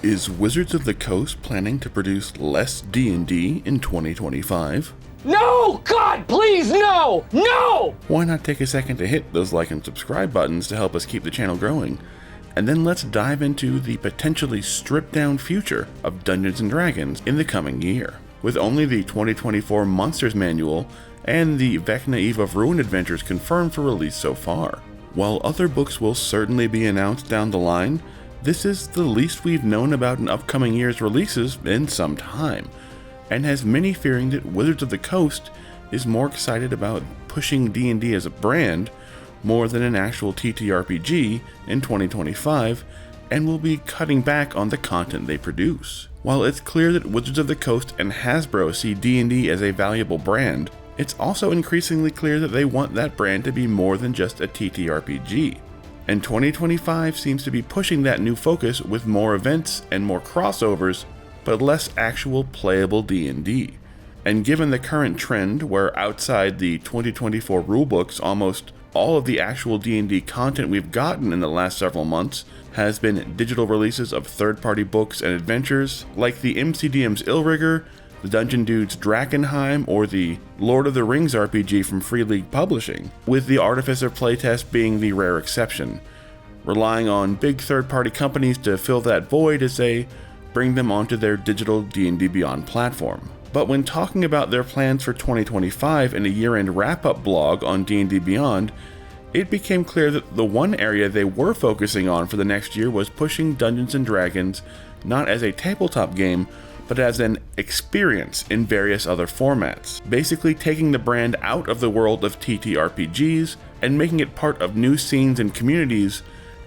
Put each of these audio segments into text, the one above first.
Is Wizards of the Coast planning to produce less D&D in 2025? No! God, please, no! No! Why not take a second to hit those like and subscribe buttons to help us keep the channel growing? And then let's dive into the potentially stripped down future of Dungeons & Dragons in the coming year. With only the 2024 Monsters Manual and the Vecna Eve of Ruin Adventures confirmed for release so far. While other books will certainly be announced down the line, this is the least we've known about an upcoming year's releases in some time, and has many fearing that Wizards of the Coast is more excited about pushing D&D as a brand more than an actual TTRPG in 2025, and will be cutting back on the content they produce. While it's clear that Wizards of the Coast and Hasbro see D&D as a valuable brand, it's also increasingly clear that they want that brand to be more than just a TTRPG. And 2025 seems to be pushing that new focus with more events and more crossovers, but less actual playable D&D. And given the current trend where outside the 2024 rulebooks, almost all of the actual D&D content we've gotten in the last several months has been digital releases of third-party books and adventures, like the MCDM's Illrigger, the Dungeon Dude's Drakenheim, or the Lord of the Rings RPG from Free League Publishing, with the Artificer playtest being the rare exception, relying on big third-party companies to fill that void as they bring them onto their digital D&D Beyond platform. But when talking about their plans for 2025 in a year-end wrap-up blog on D&D Beyond, it became clear that the one area they were focusing on for the next year was pushing Dungeons & Dragons not as a tabletop game, but as an experience in various other formats, basically taking the brand out of the world of TTRPGs and making it part of new scenes and communities,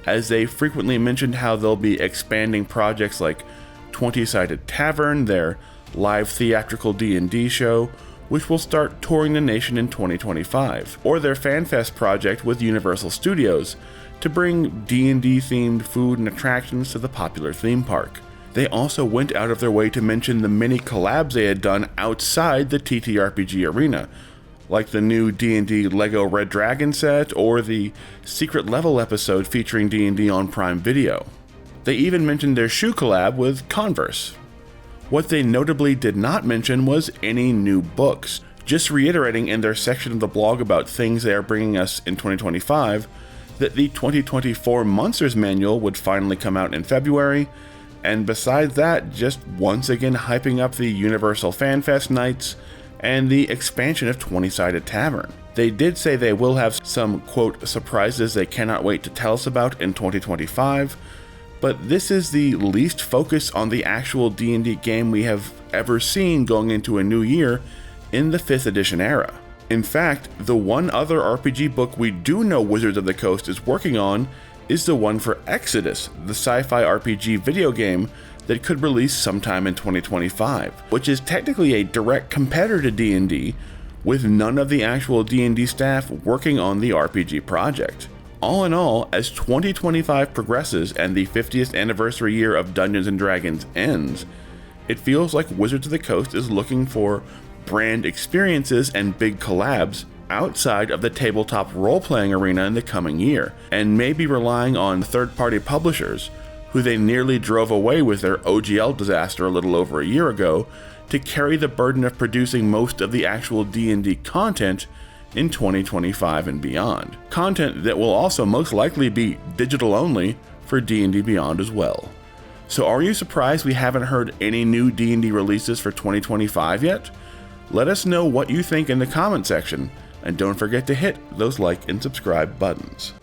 as they frequently mentioned how they'll be expanding projects like 20-Sided Tavern, their live theatrical D&D show, which will start touring the nation in 2025, or their FanFest project with Universal Studios to bring D&D themed food and attractions to the popular theme park. They also went out of their way to mention the many collabs they had done outside the TTRPG arena, like the new D&D Lego Red Dragon set or the Secret Level episode featuring D&D on Prime Video. They even mentioned their shoe collab with Converse. What they notably did not mention was any new books, just reiterating in their section of the blog about things they are bringing us in 2025 that the 2024 Monsters Manual would finally come out in February, and besides that, just once again hyping up the Universal FanFest nights and the expansion of 20-Sided Tavern. They did say they will have some, quote, surprises they cannot wait to tell us about in 2025, but this is the least focus on the actual D&D game we have ever seen going into a new year in the 5th edition era. In fact, the one other RPG book we do know Wizards of the Coast is working on is the one for Exodus, the sci-fi RPG video game that could release sometime in 2025, which is technically a direct competitor to D&D, with none of the actual D&D staff working on the RPG project. All in all, as 2025 progresses and the 50th anniversary year of Dungeons & Dragons ends, it feels like Wizards of the Coast is looking for brand experiences and big collabs outside of the tabletop role-playing arena in the coming year, and may be relying on third-party publishers, who they nearly drove away with their OGL disaster a little over a year ago, to carry the burden of producing most of the actual D&D content in 2025 and beyond. Content that will also most likely be digital only for D&D Beyond as well. So are you surprised we haven't heard any new D&D releases for 2025 yet? Let us know what you think in the comment section, and don't forget to hit those like and subscribe buttons.